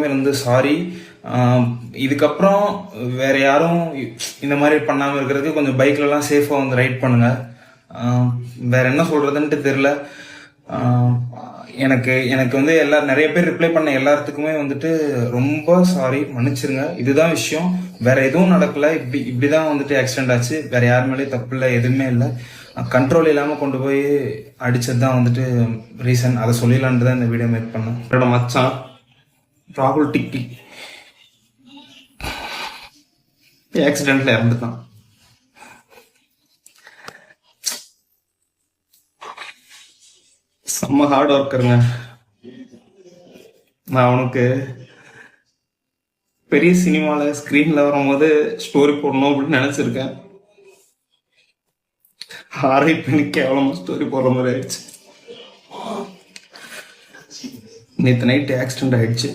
வந்து சாரி. இதுக்கப்புறம் வேற யாரும் இந்த மாதிரி பண்ணாமல் இருக்கிறதுக்கு கொஞ்சம் பைக்லலாம் சேஃபாக வந்து ரைட் பண்ணுங்க. வேற என்ன சொல்றதுன்ட்டு தெரியல. எனக்கு எனக்கு வந்து நிறைய பேர் ரிப்ளை பண்ண எல்லாத்துக்குமே வந்துட்டு ரொம்ப சாரி, மன்னிச்சிருங்க. இதுதான் விஷயம், வேற எதுவும் நடக்கல. இப்படிதான் வந்துட்டு ஆக்சிடென்ட் ஆச்சு. வேற யார் மேலேயும் தப்பு இல்லை, எதுவுமே இல்லை. கண்ட்ரோல் இல்லாமல் கொண்டு போய் அடிச்சது தான் வந்துட்டு ரீசன். அதை சொல்லிடலான்ட்டு தான் இந்த வீடியோ மேக் பண்ணேன். என்னோட மச்சான் ராகுல் டிக்கி ஆக்சிடென்ட்ல இறந்துட்டான். செம்ம ஹார்ட் ஒர்க்கருங்க. நான் அவனுக்கு பெரிய சினிமாவில் ஸ்க்ரீனில் வரும்போது ஸ்டோரி போடணும் அப்படின்னு நினச்சிருக்கேன். ஆரைப்பு கேவலமாக ஸ்டோரி போடுற மாதிரி ஆயிடுச்சு. நேற்று நைட்டு ஆக்சிடென்ட் ஆயிடுச்சு.